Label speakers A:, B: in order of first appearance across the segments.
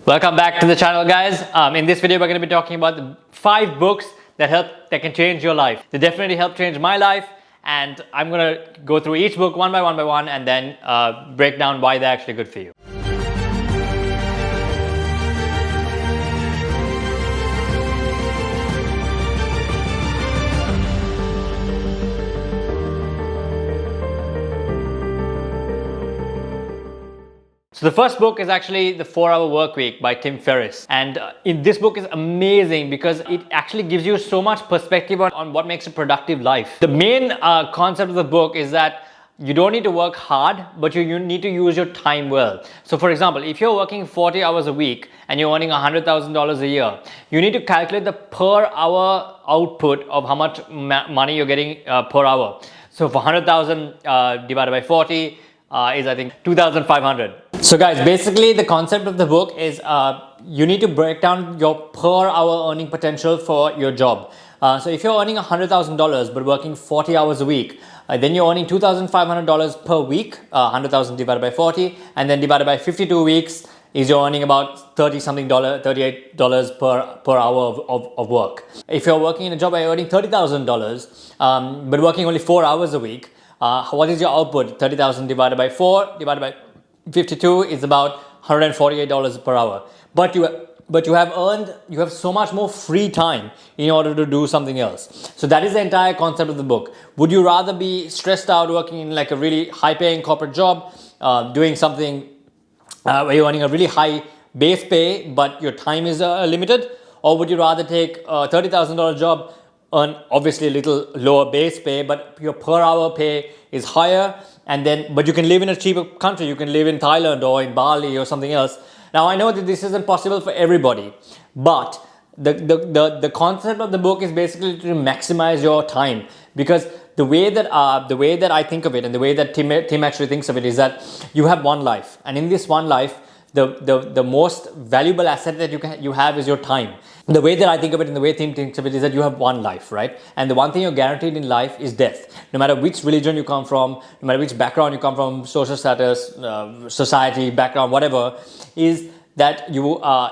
A: Welcome back to the channel, guys. In this video, we're going to be talking about the 5 books that can change your life. They definitely helped change my life, and I'm going to go through each book one by one and then break down why they're actually good for you. So the first book is actually The 4-Hour Workweek by Tim Ferriss. And this book is amazing because it actually gives you so much perspective on what makes a productive life. The main concept of the book is that you don't need to work hard, but you need to use your time well. So for example, if you're working 40 hours a week and you're earning $100,000 a year, you need to calculate the per hour output of how much money you're getting per hour. So for 100,000 divided by 40 is I think 2,500. So guys, basically the concept of the book is you need to break down your per hour earning potential for your job. So if you're earning $100,000 but working 40 hours a week, then you're earning $2,500 per week, 100,000 divided by 40, and then divided by 52 weeks is you're earning about $38 per hour of work. If you're working in a job where you're earning $30,000 but working only 4 hours a week, what is your output? 30,000 divided by 4 divided by 52 is about $148 per hour. But you have so much more free time in order to do something else. So that is the entire concept of the book. Would you rather be stressed out working in like a really high-paying corporate job, doing something where you're earning a really high base pay, but your time is limited? Or would you rather take a $30,000 job, earn obviously a little lower base pay, but your per hour pay is higher, but you can live in a cheaper country. You can live in Thailand or in Bali or something else. Now I know that this isn't possible for everybody, but the concept of the book is basically to maximize your time, because the way that I think of it and the way that Tim actually thinks of it is that you have one life, and in this one life, the most valuable asset that you have is your time. The way that I think of it and the way Tim thinks of it is that you have one life, right? And the one thing you're guaranteed in life is death. No matter which religion you come from, no matter which background you come from, social status, society, background, whatever, is that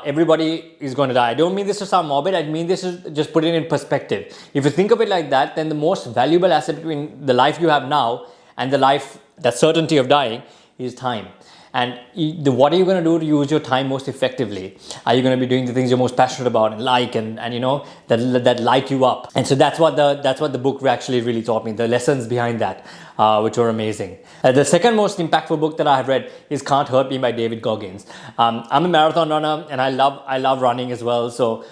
A: everybody is going to die. I don't mean this to sound morbid. I mean this to just put it in perspective. If you think of it like that, then the most valuable asset between the life you have now and that certainty of dying is time. And what are you going to do to use your time most effectively? Are you going to be doing the things you're most passionate about and that light you up? And so that's what the book actually really taught me, the lessons behind that, which were amazing. The second most impactful book that I have read is Cant Hurt Me by David Goggins. I'm a marathon runner and I love running as well. So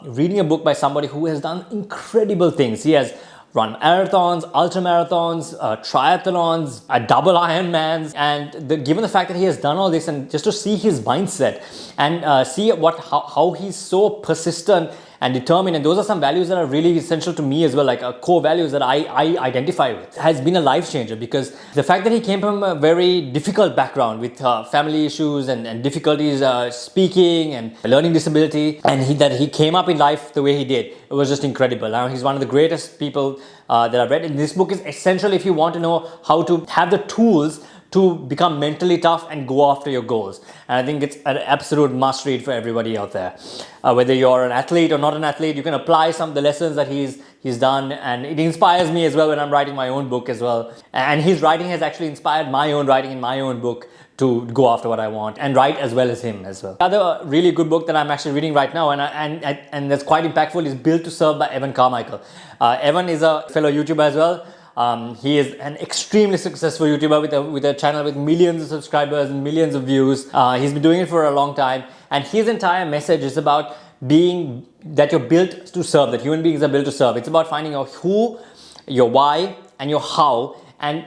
A: reading a book by somebody who has done incredible things. He has run marathons, ultra marathons, triathlons, double Ironmans, and given the fact that he has done all this, and just to see his mindset and see how he's so persistent and determined, and those are some values that are really essential to me as well, like core values that I identify with, has been a life changer, because the fact that he came from a very difficult background with family issues and difficulties speaking and learning disability, and that he came up in life the way he did, it was just incredible. Now he's one of the greatest people that I've read, and this book is essential if you want to know how to have the tools to become mentally tough and go after your goals. And I think it's an absolute must read for everybody out there. Whether you're an athlete or not an athlete, you can apply some of the lessons that he's done, and it inspires me as well when I'm writing my own book as well. And his writing has actually inspired my own writing in my own book to go after what I want and write as well as him as well. Another really good book that I'm actually reading right now and that's quite impactful is Built to Serve by Evan Carmichael. Evan is a fellow YouTuber as well. He is an extremely successful YouTuber with a channel with millions of subscribers and millions of views. He's been doing it for a long time, and his entire message is about that you're built to serve, that human beings are built to serve. It's about finding your who, your why, and your how, and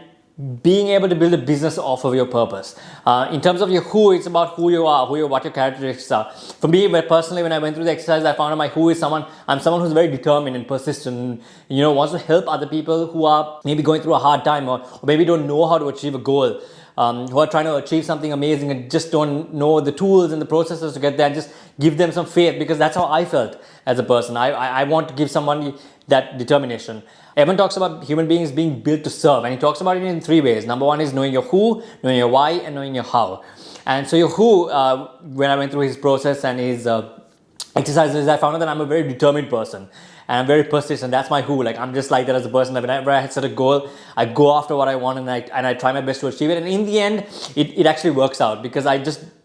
A: being able to build a business off of your purpose. In terms of your who, it's about who you are, what your characteristics are. For me, personally, when I went through the exercise, I found out my who is I'm someone who's very determined and persistent, wants to help other people who are maybe going through a hard time or maybe don't know how to achieve a goal. who are trying to achieve something amazing and just don't know the tools and the processes to get there, and just give them some faith, because that's how I felt as a person. I want to give somebody that determination. Evan talks about human beings being built to serve, and he talks about it in 3 ways. Number 1 is knowing your who, knowing your why, and knowing your how. And so your who, when I went through his process and his exercises, I found out that I'm a very determined person. And I'm very persistent. That's my who. Like, I'm just like that as a person. Whenever I set a goal, I go after what I want, and I try my best to achieve it. And in the end, it actually works out, because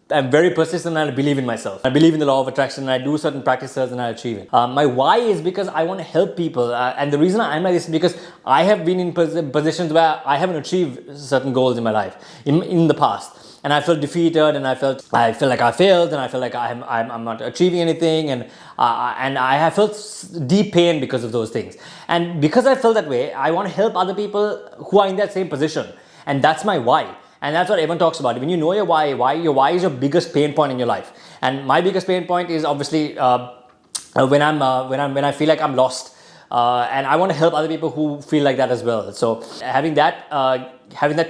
A: I'm very persistent and I believe in myself. I believe in the law of attraction, and I do certain practices and I achieve it. My why is because I want to help people. And the reason I'm like this is because I have been in positions where I haven't achieved certain goals in my life in the past. And I felt defeated, and I felt like I failed, and I felt like I'm not achieving anything, and I have felt deep pain because of those things. And because I felt that way, I want to help other people who are in that same position, and that's my why. And that's what everyone talks about. When you know your why is your biggest pain point in your life. And my biggest pain point is obviously when I feel like I'm lost. And I want to help other people who feel like that as well. So having that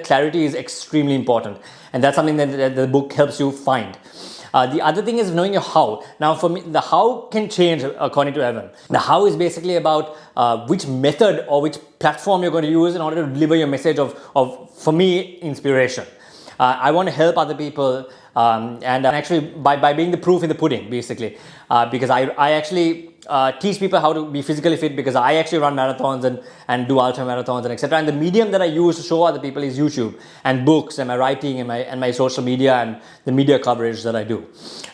A: clarity is extremely important, and that's something that the book helps you find. The other thing is knowing your how. Now, for me, the how can change according to Evan. The how is basically about which method or which platform you're going to use in order to deliver your message of for me, inspiration. I want to help other people, and actually by being the proof in the pudding, basically, because I actually teach people how to be physically fit, because I actually run marathons and do ultra marathons and etc. And the medium that I use to show other people is YouTube and books and my writing and my social media and the media coverage that I do.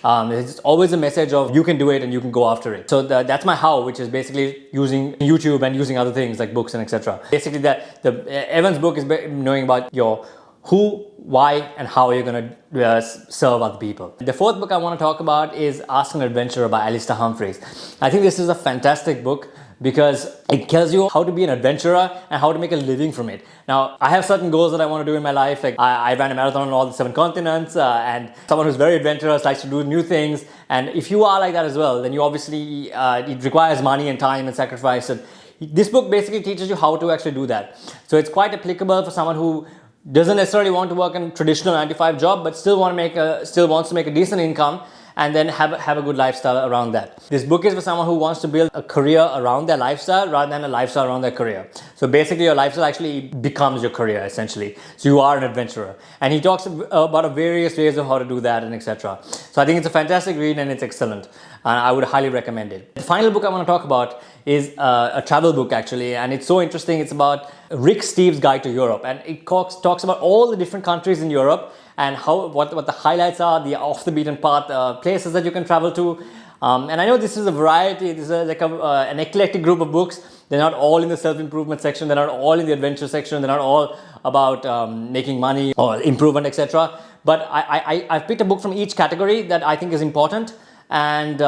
A: It's always a message of you can do it and you can go after it. So that's my how, which is basically using YouTube and using other things like books and etc. Basically, Evan's book is knowing about your who, why, and how you're going to serve other people. The fourth book I want to talk about is Ask an Adventurer by Alistair Humphreys. I think this is a fantastic book because it tells you how to be an adventurer and how to make a living from it. Now, I have certain goals that I want to do in my life. Like I ran a marathon on all the 7 continents, and someone who's very adventurous, likes to do new things. And if you are like that as well, then you obviously, it requires money and time and sacrifice. And this book basically teaches you how to actually do that. So it's quite applicable for someone who doesn't necessarily want to work in a traditional 9-to-5 job, but still wants to make a decent income and then have a good lifestyle around that. This book is for someone who wants to build a career around their lifestyle rather than a lifestyle around their career. So basically your lifestyle actually becomes your career essentially. So you are an adventurer. And he talks about various ways of how to do that and etc. So I think it's a fantastic read and it's excellent. And I would highly recommend it. The final book I want to talk about is a travel book actually, and it's so interesting. It's about Rick Steves' Guide to Europe, and it talks about all the different countries in Europe and what the highlights are, the off the beaten path places that you can travel to. And I know this is a variety. This is like an eclectic group of books. They're not all in the self-improvement section. They're not all in the adventure section. They're not all about making money or improvement, etc. But I've picked a book from each category that I think is important. And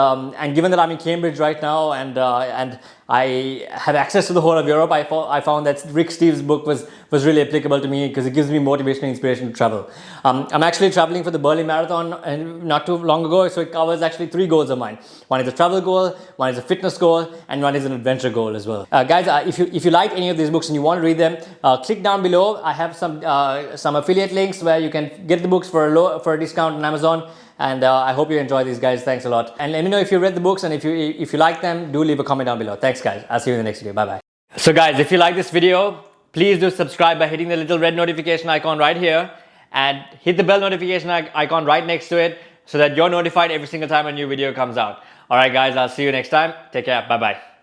A: given that I'm in Cambridge right now and I have access to the whole of Europe, I found that Rick Steves' book was really applicable to me because it gives me motivation and inspiration to travel. I'm actually traveling for the Berlin Marathon not too long ago, so it covers actually 3 goals of mine. One is a travel goal, one is a fitness goal, and one is an adventure goal as well. Guys, if you like any of these books and you want to read them, click down below. I have some affiliate links where you can get the books for a discount on Amazon. And I hope you enjoy these, guys. Thanks a lot. And let me know if you read the books, and if you like them, do leave a comment down below. Thanks, guys. I'll see you in the next video. Bye-bye. So guys, if you like this video, please do subscribe by hitting the little red notification icon right here and hit the bell notification icon right next to it so that you're notified every single time a new video comes out. All right, guys, I'll see you next time. Take care. Bye-bye.